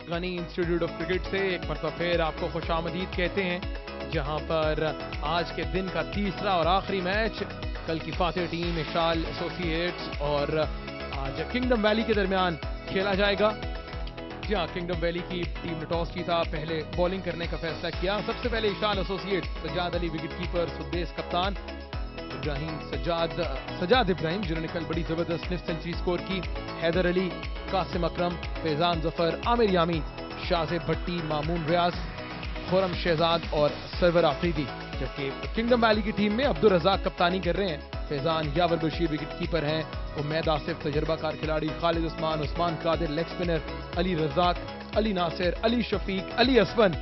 Ghani institute of cricket से एक मरतबा फिर आपको खुशामदीद कहते हैं, जहां पर आज के दिन का तीसरा और आखिरी मैच कल की फातेह टीम इशाल एसोसिएट्स और आज किंगडम वैली के दरमियान खेला जाएगा। जी हाँ, किंगडम वैली की टीम ने टॉस जीता, पहले बॉलिंग करने का फैसला किया। सबसे पहले इशाल एसोसिएट्स, सज्जाद अली विकेटकीपर, सुद्देश कप्तान, इब्राहिम सजाद इब्राहिम जिन्होंने कल बड़ी जबरदस्त निफ्ट सेंचुरी स्कोर की, हैदर अली, कासिम अकरम, फैजान जफर, आमिर यामीन, शाज़ेब भट्टी, मामून रियाज, खुरम शहजाद और सरवर आफरीदी। जबकि किंगडम वैली की टीम में अब्दुल रज़ाक कप्तानी कर रहे हैं, फैजान यावर बशीर विकेटकीपर हैं, उमैद आसिफ तजर्बाकार खिलाड़ी, खालिद उस्मान कादिर लेग स्पिनर, अली रज़ाक, अली नासिर, अली शफीक, अली असवन।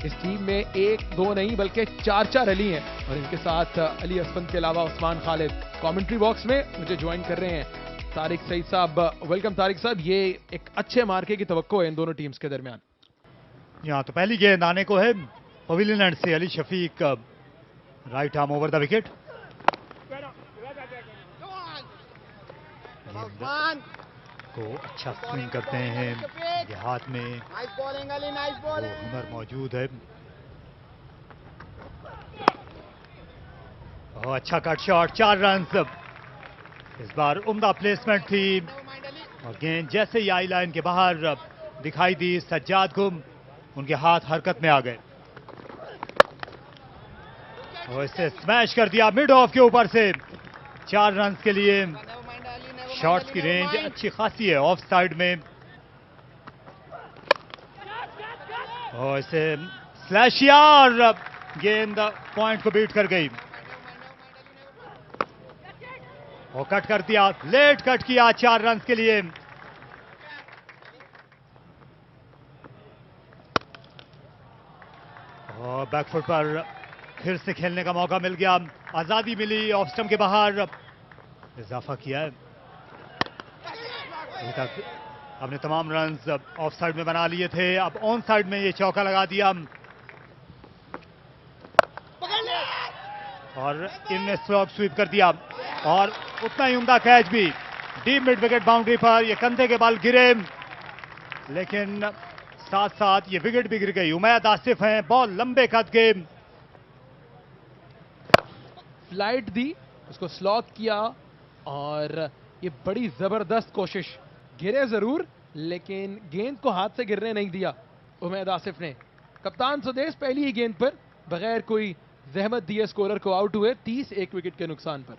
इस टीम में एक दो नहीं बल्कि चार अली हैं और इनके साथ अली असवन के अलावा उस्मान खालिद। कमेंट्री बॉक्स में मुझे ज्वाइन कर रहे हैं तारिक सईद साहब। वेलकम तारिक साहब। ये एक अच्छे मार्के की तवक्को है इन दोनों टीम्स के दरमियान। यहाँ तो पहली गेंद आने को है पवेलियन एंड से। Ali Shafiq right arm over the wicket. को अच्छा स्विंग करते हैं, ये हाथ में वो हुनर मौजूद है। अच्छा कट शॉट, 4 रन। इस बार उम्दा प्लेसमेंट थी और गेंद जैसे ही आई लाइन के बाहर दिखाई दी सज्जाद को, उनके हाथ हरकत में आ गए और इसे स्मैश कर दिया मिड ऑफ के ऊपर से। 4 रन के लिए। शॉट्स की रेंज अच्छी खासी है ऑफ साइड में और इसे स्लैशिया और गेंद पॉइंट को बीट कर गई और कट कर दिया, लेट कट किया 4 रन के लिए। और बैकफुट पर फिर से खेलने का मौका मिल गया, आजादी मिली, ऑफ स्टंप के बाहर इजाफा किया है। अभी तक अपने तमाम रन ऑफ साइड में बना लिए थे, अब ऑन साइड में ये चौका लगा दिया और इनने स्वीप कर दिया और उतना ही उम्दा कैच भी डीप मिड विकेट बाउंड्री पर। ये कंधे के बल गिरे लेकिन साथ साथ ये विकेट भी गिर गई। उमैद आसिफ हैं, बॉल लंबे कद के। फ्लाइट दी, उसको स्लॉग किया और ये बड़ी जबरदस्त कोशिश। गिरे जरूर लेकिन गेंद को हाथ से गिरने नहीं दिया उमैद आसिफ ने। कप्तान सुदेश पहली ही गेंद पर बगैर कोई जहमत दिए स्कोरर को आउट हुए 31 विकेट के नुकसान पर।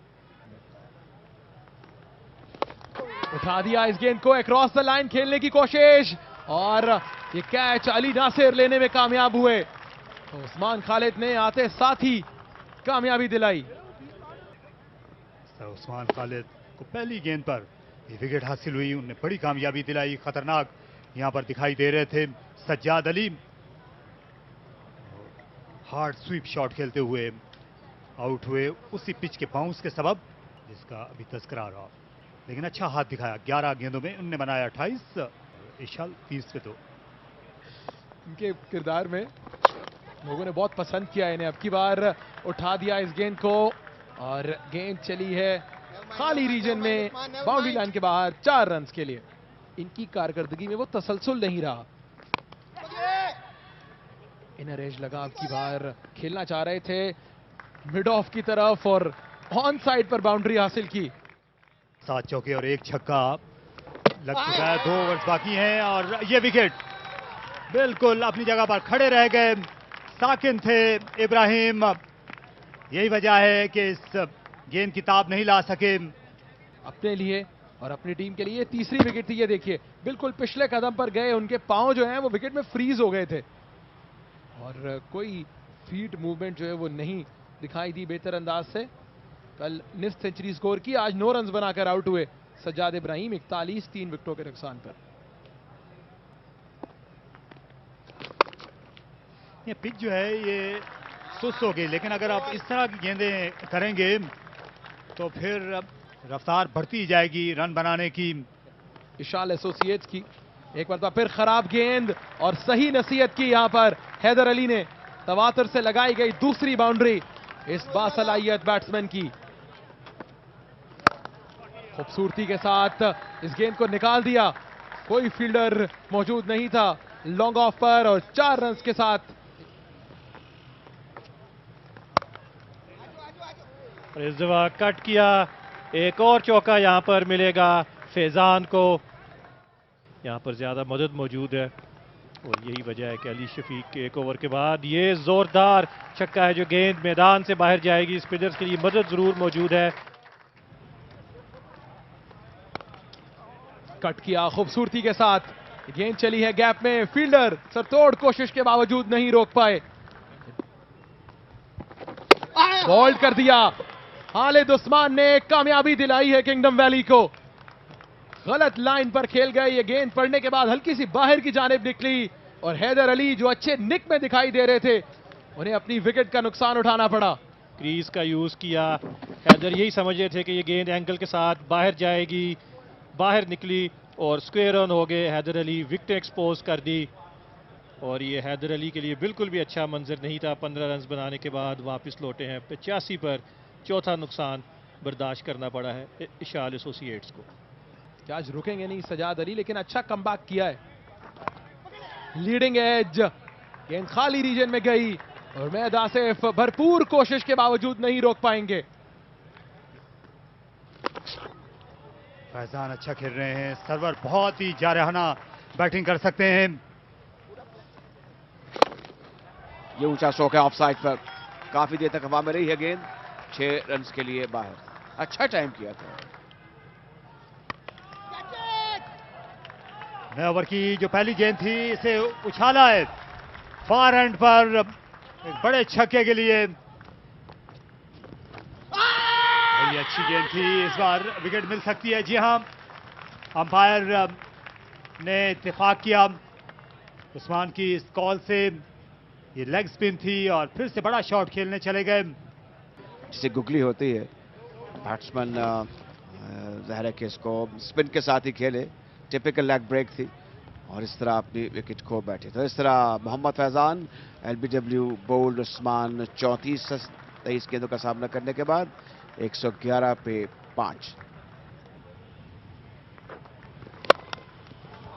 उठा दिया इस गेंद को, अक्रॉस द लाइन खेलने की कोशिश और ये कैच अली नासिर लेने में कामयाब हुए। तो उस्मान खालिद ने आते साथ ही कामयाबी दिलाई। उस्मान खालिद को पहली गेंद पर ये विकेट हासिल हुई, उन्हें बड़ी कामयाबी दिलाई। खतरनाक यहां पर दिखाई दे रहे थे Sajjad Ali, hard sweep shot खेलते हुए आउट हुए उसी पिच के बाउंस के सबब जिसका अभी तस्करा रहा, लेकिन अच्छा हाथ दिखाया। 11 गेंदों में उनने बनाया 28, इशाल 30 पे। तो इनके किरदार में लोगों ने बहुत पसंद किया इन्हें। अब की बार उठा दिया इस गेंद को और गेंद चली है खाली रीजन में बाउंड्री लाइन के बाहर 4 रन के लिए। इनकी कारकर्दगी में वो तसलसल नहीं रहा। इनर एज लगा, अब की बार खेलना चाह रहे थे मिड ऑफ की तरफ और ऑन साइड पर बाउंड्री हासिल की। 7 चौके और 1 छक्का लग चुका है, 2 ओवर्स बाकी हैं और ये विकेट बिल्कुल अपनी जगह पर खड़े रह गए। साकिन थे इब्राहिम, यही वजह है कि इस गेंद की ताब नहीं ला सके। अपने लिए और अपनी टीम के लिए तीसरी विकेट थी। ये देखिए बिल्कुल पिछले कदम पर गए, उनके पांव जो हैं वो विकेट में फ्रीज हो गए थे और कोई फीट मूवमेंट जो है वो नहीं दिखाई दी बेहतर अंदाज से। कल निफ्ट सेंचुरी स्कोर की, आज 9 रन बनाकर आउट हुए सज्जाद इब्राहिम 41 3 विकेटों के नुकसान पर। ये पिच जो है ये सुस्त हो गई, लेकिन अगर आप इस तरह की गेंदें करेंगे तो फिर रफ्तार बढ़ती जाएगी रन बनाने की। इशाल एसोसिएट्स की एक बार फिर खराब गेंद और सही नसीहत की यहां पर हैदर अली ने। तवातर से लगाई गई दूसरी बाउंड्री इस बासलाहियत बैट्समैन की। खूबसूरती के साथ इस गेंद को निकाल दिया, कोई फील्डर मौजूद नहीं था लॉन्ग ऑफ पर और 4 रन के साथ। इस दफा कट किया, एक और चौका यहां पर मिलेगा फैजान को। यहां पर ज्यादा मदद मौजूद है और यही वजह है कि अली शफीक के एक ओवर के बाद ये जोरदार छक्का है जो गेंद मैदान से बाहर जाएगी। स्पिनर्स के लिए मदद जरूर मौजूद है। कट किया खूबसूरती के साथ, गेंद चली है गैप में, फील्डर सरतोड़ कोशिश के बावजूद नहीं रोक पाए, बॉल्ड कर दिया। खालिद उस्मान ने कामयाबी दिलाई है किंगडम वैली को। गलत लाइन पर खेल गए, ये गेंद पड़ने के बाद हल्की सी बाहर की जानिब निकली और हैदर अली जो अच्छे निक में दिखाई दे रहे थे उन्हें अपनी विकेट का नुकसान उठाना पड़ा। क्रीज का यूज किया, हैदर यही समझ रहे थे कि ये गेंद एंगल के साथ बाहर जाएगी, बाहर निकली और स्क्वायर रन हो गए। हैदर अली विकेट एक्सपोज कर दी और ये हैदर अली के लिए बिल्कुल भी अच्छा मंजर नहीं था। 15 रन बनाने के बाद वापस लौटे हैं 85 पर। चौथा नुकसान बर्दाश्त करना पड़ा है इशाल एसोसिएट्स को। क्या आज रुकेंगे नहीं सजाद अली, लेकिन अच्छा कमबैक किया है। लीडिंग एज, गेंद खाली रीजन में गई और महद आसिफ भरपूर कोशिश के बावजूद नहीं रोक पाएंगे। फैजान अच्छा खेल रहे हैं, सरवर बहुत ही जारहाना बैटिंग कर सकते हैं। ये ऊंचा शॉट है ऑफ साइड पर, काफी देर तक हवा में रही है गेंद, 6 रन के लिए बाहर। अच्छा टाइम किया था। नए ओवर की जो पहली गेंद थी इसे उछाला है फार एंड पर एक बड़े छक्के के लिए। ये अच्छी गेंद थी, इस बार विकेट मिल सकती है। जी हां, अंपायर ने इत्तेफाक किया उस्मान की इस कॉल से। ये लेग स्पिन थी और फिर से बड़ा शॉट खेलने चले गए। जिसे गुगली होती है, बैट्समैन ज़ाहिर है कि इसको स्पिन के साथ ही खेले, टिपिकल लेग ब्रेक थी और इस तरह अपनी विकेट खो बैठे। तो इस तरह मोहम्मद फैजान एलबीडब्ल्यू बोल्ड उस्मान 34-23 गेंदों का सामना करने के बाद 111 पे 5।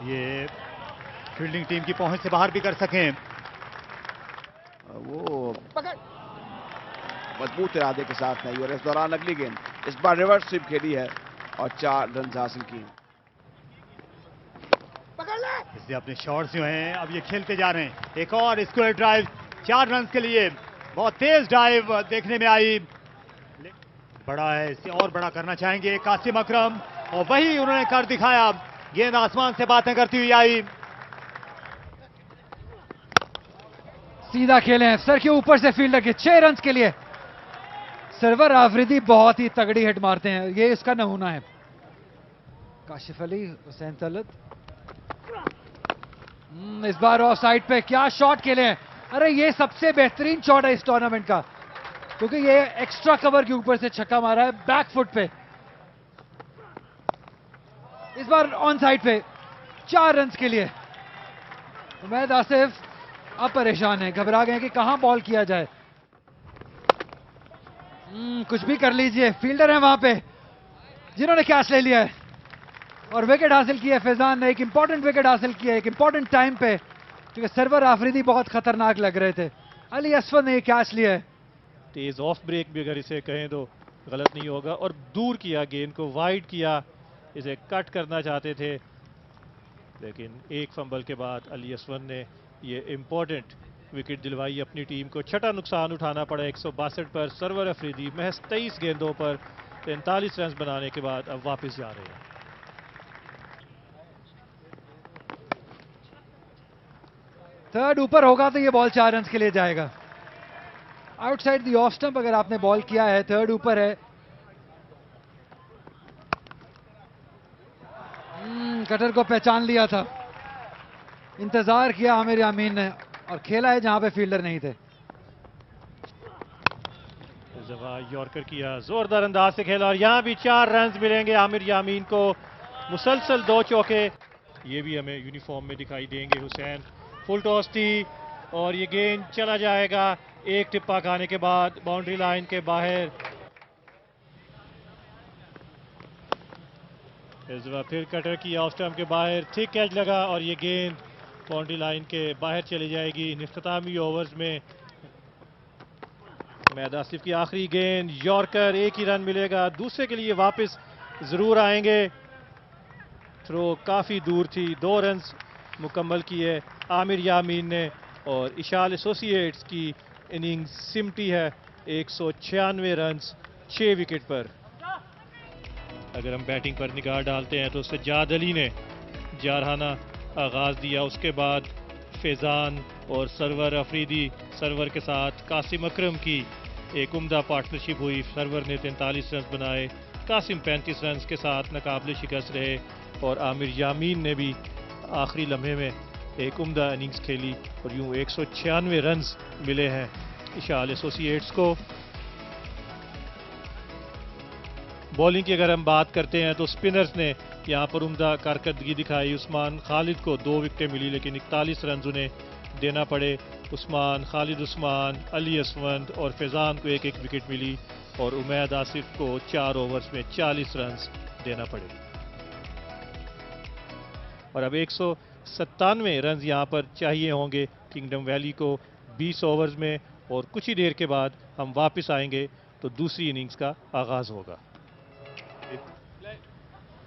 ये फील्डिंग टीम की पहुंच से बाहर भी कर सकें। वो मजबूत इरादे के साथ नहीं और इस दौरान अगली गेंद इस बार रिवर्स स्वीप खेली है और 4 रन हासिल किए। इसलिए अपने शॉट्स जो हैं अब ये खेलते जा रहे हैं। एक और स्क्वायर ड्राइव 4 रन के लिए, बहुत तेज ड्राइव देखने में आई। बड़ा है, इसे और बड़ा करना चाहेंगे कासिम अकरम और वही उन्होंने कर दिखाया। गेंद आसमान से बातें करती हुई आई। सीधा खेले हैं सर के ऊपर से फील्डर के 6 रन के लिए। सरवर आफरीदी बहुत ही तगड़ी हिट मारते हैं, ये इसका नमूना है। काशिफ अली, हुसैन तलत, इस बार ऑफ साइड पे क्या शॉट खेले हैं। अरे ये सबसे बेहतरीन शॉट है इस टूर्नामेंट का, क्योंकि ये एक्स्ट्रा कवर के ऊपर से छक्का मारा है बैक फुट पे। इस बार ऑन साइड पे 4 रन के लिए। उमैद आसिफ अब परेशान है, घबरा गए कि कहां बॉल किया जाए। कुछ भी कर लीजिए, फील्डर है वहां पे जिन्होंने कैच ले लिया है और विकेट हासिल की है। फैजान ने एक इंपॉर्टेंट विकेट हासिल किया है एक इंपॉर्टेंट टाइम पे, क्योंकि सरवर आफरीदी बहुत खतरनाक लग रहे थे। अली असफर ने ये कैच लिया है। तेज ऑफ ब्रेक भी अगर इसे कहें तो गलत नहीं होगा और दूर किया, गेंद को वाइड किया, इसे कट करना चाहते थे लेकिन एक फंबल के बाद अली असफर ने ये इंपॉर्टेंट विकेट दिलवाई अपनी टीम को। छठा नुकसान उठाना पड़ा 162 पर। सरवर अफरीदी महज 23 गेंदों पर 43 रन बनाने के बाद अब वापस जा रहे हैं। थर्ड ऊपर होगा तो ये बॉल 4 रन के लिए जाएगा। आउटसाइड द ऑफ स्टंप अगर आपने बॉल किया है, थर्ड ऊपर है। कटर को पहचान लिया था, इंतजार किया आमिर यामीन ने और खेला है जहां पे फील्डर नहीं थे। इस दफा यॉर्कर किया, जोरदार अंदाज से खेला और यहां भी 4 रन मिलेंगे आमिर यामीन को। मुसलसल 2 चौके ये भी हमें यूनिफॉर्म में दिखाई देंगे। हुसैन फुल टॉस थी और ये गेंद चला जाएगा एक टिप्पा खाने के बाद बाउंड्री लाइन के बाहर। इस बार फिर कटर किया ऑफ स्टंप के बाहर, थिक कैच लगा और ये गेंद बाउंड्री लाइन के बाहर चली जाएगी। इख्तितामी ओवर्स में उमैद आसिफ की आखिरी गेंद, यॉर्कर, एक ही रन मिलेगा। दूसरे के लिए वापस जरूर आएंगे। थ्रो काफी दूर थी, 2 रन मुकम्मल किए आमिर यामीन ने और इशाल एसोसिएट्स की इनिंग्स सिमटी है 196 रन 6 विकेट पर। अगर हम बैटिंग पर निगाह डालते हैं तो सज्जाद अली ने जारहाना आगाज दिया, उसके बाद फैजान और सरवर अफरीदी, सरवर के साथ कासिम अकरम की एक उम्दा पार्टनरशिप हुई। सरवर ने 43 रन बनाए, कासिम 35 रन के साथ नाकाबिले शिकस्त रहे और आमिर यामीन ने भी आखिरी लम्हे में एक उम्दा इनिंग्स खेली और यूं 196 रन मिले हैं इशाल एसोसिएट्स को। बॉलिंग की अगर हम बात करते हैं तो स्पिनर्स ने यहां पर उम्दा कारकर्दगी दिखाई। उस्मान खालिद को 2 विकेटें मिली लेकिन 41 रन उन्हें देना पड़े। उस्मान, खालिद उस्मान, अली असवंद और फैजान को 1-1 विकेट मिली और उमैद आसिफ को 4 ओवर्स में 40 रन देना पड़े। और अब 197 रन यहां पर चाहिए होंगे किंगडम वैली को 20 ओवर्स में और कुछ ही देर के बाद हम वापस आएंगे तो दूसरी इनिंग्स का आगाज होगा।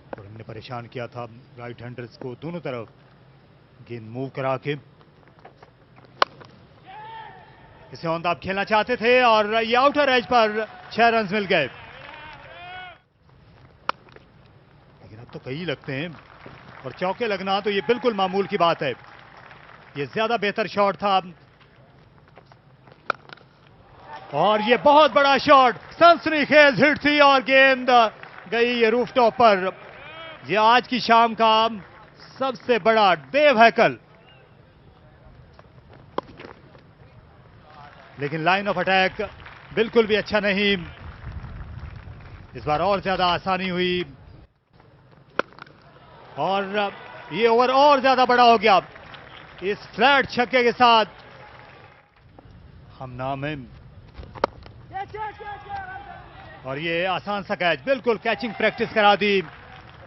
और हमने परेशान किया था राइट हैंडर्स को, दोनों तरफ गेंद मूव करा के इसे ऑन द ऑफ खेलना चाहते थे और ये आउटर एज पर 6 रन मिल गए। लेकिन अब तो कई लगते हैं और चौके लगना तो ये बिल्कुल मामूल की बात है। ये ज्यादा बेहतर शॉट था और ये बहुत बड़ा शॉट, सनसनीखेज हिट थी और गेंद गई ये रूफटॉप पर। ये आज की शाम का सबसे बड़ा देव हैकल। लेकिन लाइन ऑफ अटैक बिल्कुल भी अच्छा नहीं, इस बार और ज्यादा आसानी हुई और ये ओवर और ज्यादा बड़ा हो गया इस फ्लैट छक्के के साथ। हम नाम है और ये आसान सा कैच, बिल्कुल कैचिंग प्रैक्टिस करा दी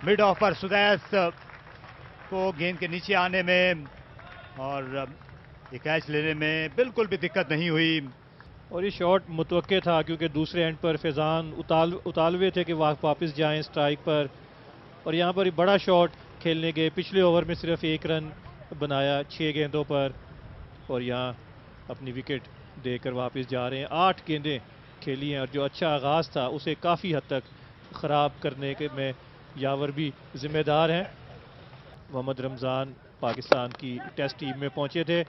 मिड ऑफ पर सुदैस को गेंद के नीचे आने में और ये कैच लेने में बिल्कुल भी दिक्कत नहीं हुई। और ये शॉट मुतवक्के था क्योंकि दूसरे एंड पर फैजान उतालवे थे कि वापस जाएं स्ट्राइक पर और यहाँ पर बड़ा शॉट खेलने गए। पिछले ओवर में सिर्फ 1 रन बनाया 6 गेंदों पर और यहाँ अपनी विकेट देकर वापस जा रहे हैं। 8 गेंदें खेली हैं और जो अच्छा आगाज़ था उसे काफ़ी हद तक ख़राब करने के में यावर भी जिम्मेदार हैं। मोहम्मद रमज़ान पाकिस्तान की टेस्ट टीम में पहुंचे थे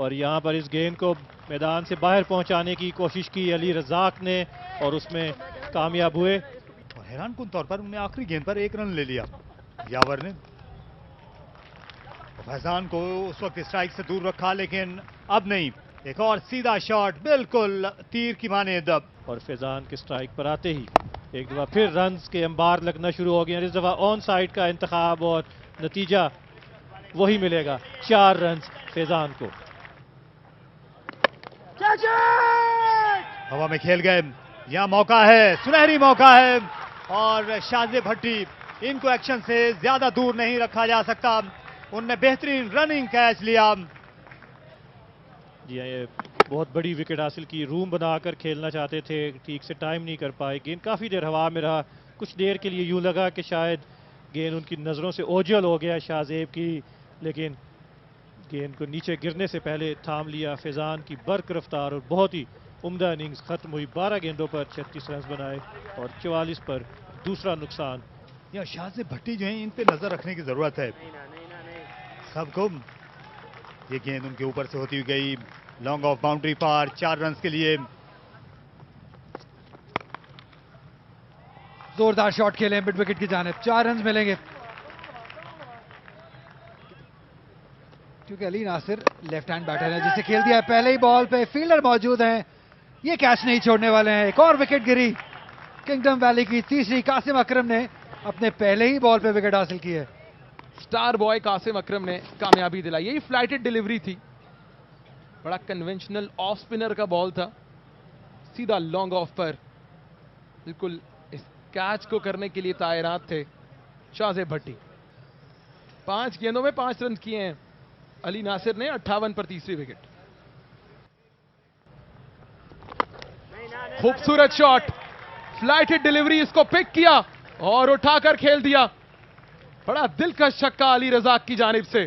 और यहां पर इस गेंद को मैदान से बाहर पहुंचाने की कोशिश की अली रज़ाक ने और उसमें कामयाब हुए। और हैरान कुन तौर पर उन्हें आखिरी गेंद पर 1 रन ले लिया यावर ने। फैजान को उस वक्त स्ट्राइक से दूर रखा लेकिन अब नहीं, एक और सीधा शॉट बिल्कुल तीर की मानेद और फैजान के स्ट्राइक पर आते ही एक दफा फिर रन्स के अंबार लगना शुरू हो गए। इस दफा ऑन साइड का इंतखाब और नतीजा वही मिलेगा, 4 रन फैजान को। हवा में खेल गए, यहां मौका है, सुनहरी मौका है और शाज़े भट्टी, इनको एक्शन से ज्यादा दूर नहीं रखा जा सकता। उनने बेहतरीन रनिंग कैच लिया। जी हाँ, ये बहुत बड़ी विकेट हासिल की, रूम बनाकर खेलना चाहते थे, ठीक से टाइम नहीं कर पाए। गेंद काफ़ी देर हवा में रहा, कुछ देर के लिए यूं लगा कि शायद गेंद उनकी नज़रों से ओझल हो गया शाहजेब की, लेकिन गेंद को नीचे गिरने से पहले थाम लिया। फैजान की बर्क रफ्तार और बहुत ही उम्दा इनिंग्स खत्म हुई। 12 गेंदों पर 36 रन बनाए और 44 पर दूसरा नुकसान। या शाज़े भट्टी जो है इन पे नजर रखने की जरूरत है सबको। ये गेंद उनके ऊपर से होती हुई गई लॉन्ग ऑफ बाउंड्री पार 4 रन के लिए। जोरदार शॉट खेले मिड विकेट की जानिब, 4 रन मिलेंगे क्योंकि Ali Nasir left hand batter है जिसे खेल दिया है पहले ही बॉल पे। फील्डर मौजूद हैं, ये कैच नहीं छोड़ने वाले हैं। एक और विकेट गिरी किंगडम वैली की, तीसरी। कासिम अकरम ने अपने पहले ही बॉल पे विकेट हासिल की है। स्टार बॉय कासिम अकरम ने कामयाबी दिलाई। यही फ्लाइटेड डिलीवरी थी, बड़ा कन्वेंशनल ऑफ स्पिनर का बॉल था, सीधा लॉन्ग ऑफ पर। बिल्कुल इस कैच को करने के लिए तैयार थे शाहजेब भट्टी। 5 गेंदों में 5 रन किए हैं अली नासिर ने 58 पर तीसरी विकेट। खूबसूरत शॉट, फ्लाइट हिट डिलीवरी, इसको पिक किया और उठाकर खेल दिया। बड़ा दिलकश छक्का अली रजाक की जानिब से।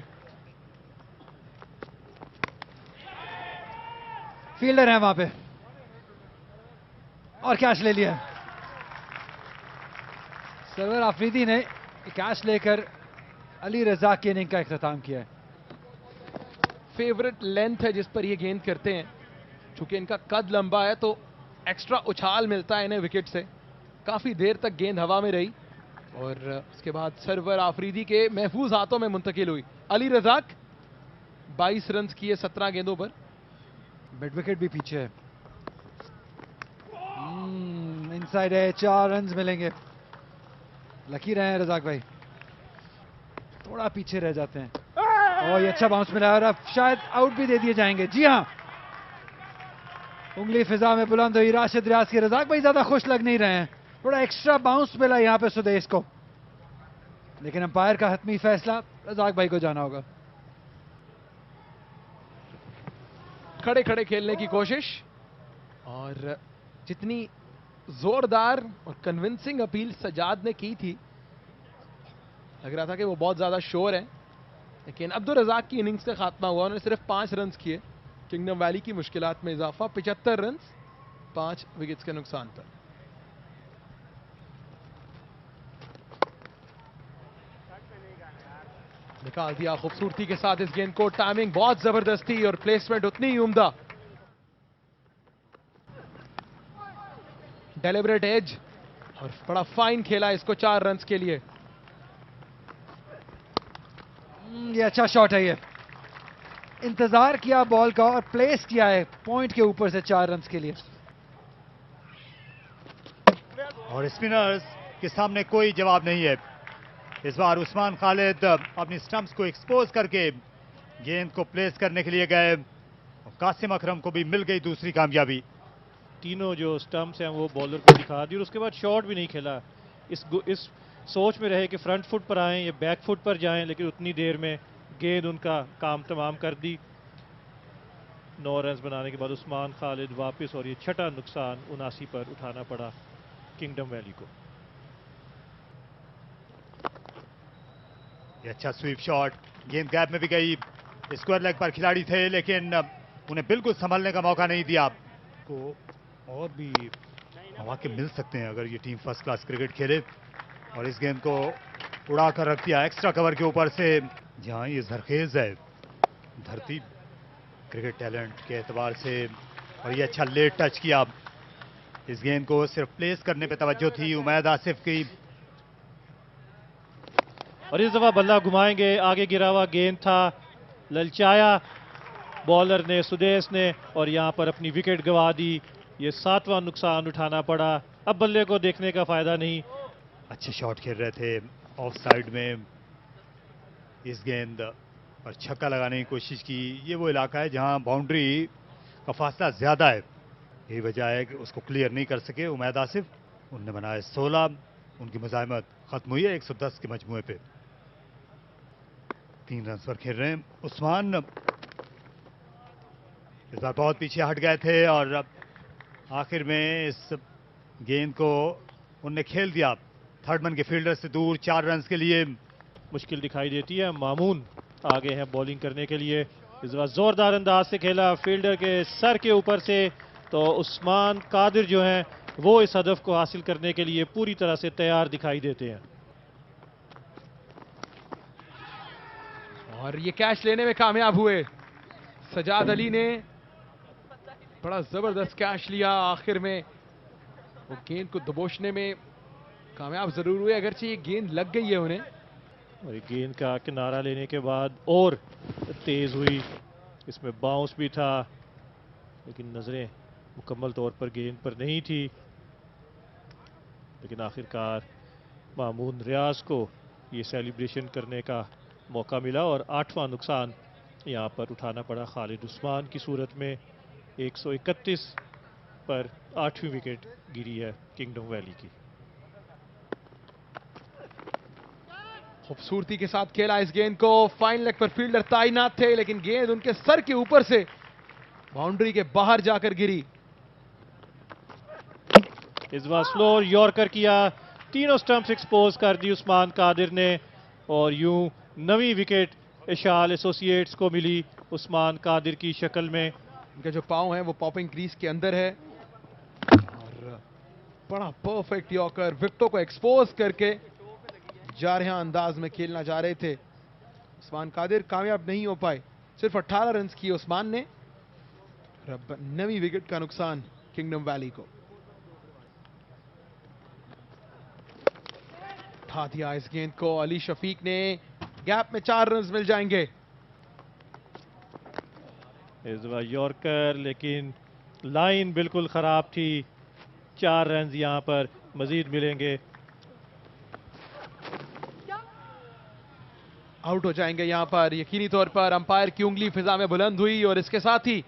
फील्डर है वहां पे और कैच ले लिया। सरवर आफरीदी ने कैच लेकर अली रजाक की इनिंग का इख्तिताम किया है। फेवरेट लेंथ है जिस पर ये गेंद करते हैं, चूंकि इनका कद लंबा है तो एक्स्ट्रा उछाल मिलता है इन्हें विकेट से। काफी देर तक गेंद हवा में रही और उसके बाद सरवर आफरीदी के महफूज हाथों में मुंतकिल हुई। अली रजाक 22 रन किए 17 गेंदों पर। मिड विकेट भी पीछे है। इनसाइड है, 4 रन मिलेंगे। लकी रहे हैं रजाक भाई, थोड़ा पीछे रह जाते हैं। और ये अच्छा बाउंस मिला और अब शायद आउट भी दे दिए जाएंगे। जी हां, उंगली फिजा में बुलंद हुई राशिद रियाज की। रजाक भाई ज्यादा खुश लग नहीं रहे हैं, थोड़ा एक्स्ट्रा बाउंस मिला यहां पे सुदेश को, लेकिन अंपायर का हतमी फैसला रजाक भाई को जाना होगा। खड़े खड़े खेलने की कोशिश और जितनी जोरदार और कन्विंसिंग अपील सजाद ने की थी, लग रहा था कि वो बहुत ज्यादा श्योर है, लेकिन अब्दुल रजाक की इनिंग्स का खात्मा हुआ। उन्होंने सिर्फ 5 रन किए। किंगडम वैली की मुश्किलात में इजाफा, 75 रन 5 विकेट्स के नुकसान पर। निकाल दिया खूबसूरती के साथ इस गेंद को। टाइमिंग बहुत जबरदस्त थी और प्लेसमेंट उतनी ही उम्दा। डेलिबरेट एज और बड़ा फाइन खेला इसको 4 रन के लिए। ये अच्छा शॉट है, ये इंतजार किया बॉल का और प्लेस किया है पॉइंट के ऊपर से 4 रन के लिए। और स्पिनर्स के सामने कोई जवाब नहीं है। इस बार उस्मान खालिद अपनी स्टंप्स को एक्सपोज करके गेंद को प्लेस करने के लिए गए और कासिम अकरम को भी मिल गई दूसरी कामयाबी। तीनों जो स्टंप्स हैं वो बॉलर को दिखा दी और उसके बाद शॉट भी नहीं खेला। इस सोच में रहे कि फ्रंट फुट पर आएं या बैक फुट पर जाएं, लेकिन उतनी देर में गेंद उनका काम तमाम कर दी। 9 रन बनाने के बाद उस्मान खालिद वापस और ये छठा नुकसान 79 पर उठाना पड़ा किंगडम वैली को। ये अच्छा स्वीप शॉट, गेंद गैप में भी गई। स्क्वायर लेग पर खिलाड़ी थे लेकिन उन्हें बिल्कुल संभलने का मौका नहीं दिया। को और भी मौके मिल सकते हैं अगर ये टीम फर्स्ट क्लास क्रिकेट खेले। और इस गेंद को उड़ा कर रख दिया एक्स्ट्रा कवर के ऊपर से, जहां ये जरखेज है धरती क्रिकेट टैलेंट के एतबार से। और ये अच्छा लेट टच किया। इस गेंद को सिर्फ प्लेस करने पे तवज्जो थी उमैद आसिफ की। और इस दफा बल्ला घुमाएंगे, आगे गिरा हुआ गेंद था, ललचाया बॉलर ने, सुदेश ने, और यहां पर अपनी विकेट गंवा दी। ये 7वां नुकसान उठाना पड़ा। अब बल्ले को देखने का फायदा नहीं। अच्छे शॉट खेल रहे थे ऑफ साइड में। इस गेंद पर छक्का लगाने की कोशिश की। ये वो इलाका है जहां बाउंड्री का फासला ज्यादा है, यही वजह है कि उसको क्लियर नहीं कर सके उमैद आसिफ। उनने बनाए 16, उनकी मुजाहिमत खत्म हुई है 110 के मजमुए पे। 3 रन पर खेल रहे हैं उस्मान। इस बार बहुत पीछे हट गए थे और आखिर में इस गेंद को उनने खेल दिया थर्ड मैन के फील्डर से दूर 4 रन के लिए। मुश्किल दिखाई देती है। मामून आगे हैं बॉलिंग करने के लिए। इस बार जोरदार अंदाज से खेला फील्डर के सर के ऊपर से, तो उस्मान कादिर जो हैं वो इस हदफ को हासिल करने के लिए पूरी तरह से तैयार दिखाई देते हैं। और ये कैच लेने में कामयाब हुए। सजाद अली ने बड़ा जबरदस्त कैच लिया। आखिर में वो गेंद को दबोचने में कामयाब जरूर हुए, अगरचे ये गेंद लग गई है उन्हें। और गेंद का किनारा लेने के बाद और तेज हुई, इसमें बाउंस भी था, लेकिन नजरें मुकम्मल तौर पर गेंद पर नहीं थी। लेकिन आखिरकार मामून रियाज को ये सेलिब्रेशन करने का मौका मिला और 8वां नुकसान यहां पर उठाना पड़ा खालिद उस्मान की सूरत में। 131 पर 8वीं विकेट गिरी है किंगडम वैली की। खूबसूरती के साथ खेला इस गेंद को, फाइन लेग पर फील्डर तैनात थे लेकिन गेंद उनके सर के ऊपर से बाउंड्री के बाहर जाकर गिरी। इस बार स्लो यॉर्कर किया, तीनों स्टंप्स एक्सपोज कर दी उस्मान कादिर ने और यूं नवी विकेट इशाल एसोसिएट्स को मिली उस्मान कादिर की शक्ल में। इनके जो पांव हैं वो पॉपिंग क्रीज के अंदर है और बड़ा परफेक्ट यॉर्कर, विकेटों को एक्सपोज करके जारहा अंदाज में खेलना चाह रहे थे उस्मान कादिर, कामयाब नहीं हो पाए। सिर्फ 18 रन किए उस्मान ने। अब नवी विकेट का नुकसान किंगडम वैली को। उठा दिया इस गेंद को अली शफीक ने, गैप में 4 रन मिल जाएंगे। इस बार यॉर्कर, लेकिन लाइन बिल्कुल खराब थी। 4 रन यहां पर मजीद मिलेंगे। आउट हो जाएंगे यहां पर यकीनी तौर पर। अंपायर की उंगली फिजा में बुलंद हुई और इसके साथ ही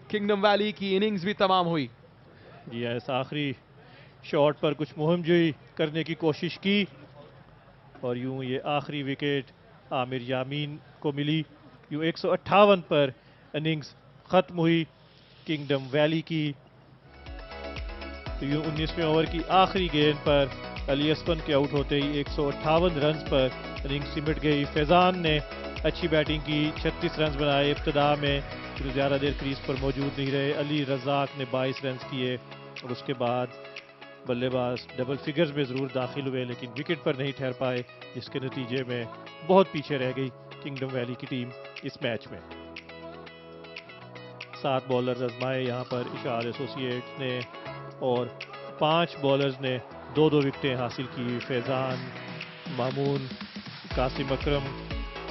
किंगडम वैली की इनिंग्स भी तमाम हुई। जी इस आखिरी शॉट पर कुछ मुहिमजोई करने की कोशिश की और यूं ये आखिरी विकेट आमिर यामीन को मिली। यूं 158 पर इनिंग्स खत्म हुई किंगडम वैली की। तो यूं 19वें ओवर की आखिरी गेंद पर अली असफन के आउट होते ही 158 रन पर इनिंग्स सिमट गई। फैजान ने अच्छी बैटिंग की, 36 रन बनाए इब्तिदा में, फिर ज़्यादा देर क्रीज पर मौजूद नहीं रहे। अली रज़ाक ने 22 रन किए और उसके बाद बल्लेबाज डबल फिगर्स में ज़रूर दाखिल हुए लेकिन विकेट पर नहीं ठहर पाए, जिसके नतीजे में बहुत पीछे रह गई किंगडम वैली की टीम इस मैच में। 7 बॉलर आजमाए यहाँ पर इशाल एसोसिएट्स ने और 5 बॉलर्स ने 2-2 विकेटें हासिल की। फैजान, मामून, कासिम अकरम,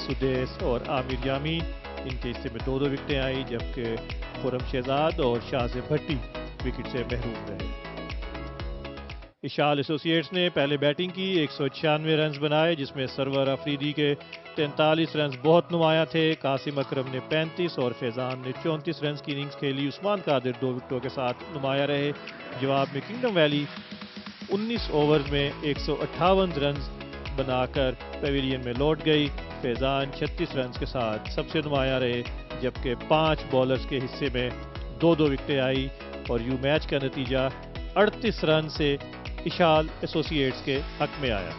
सुदेश और आमिर यामीन, इनके हिस्से में 2-2 विकेटें आई, जबकि खुरम शहजाद और शाहज़ेब भट्टी विकेट से महरूम रहे। इशाल एसोसिएट्स ने पहले बैटिंग की, 196 रन बनाए, जिसमें सरवर अफरीदी के 43 रन बहुत नुमाया थे। कासिम अकरम ने 35 और फैजान ने 34 रन की इनिंग्स खेली। उस्मान कादिर 2 विकेटों के साथ नुमाया रहे। जवाब में किंगडम वैली 19 ओवर में 158 रन बनाकर पेविलियन में लौट गई। फैजान 36 रन के साथ सबसे नुमाया रहे, जबकि 5 बॉलर्स के हिस्से में 2-2 विकेटें आई और यूं मैच का नतीजा 38 रन से इशाल एसोसिएट्स के हक में आया।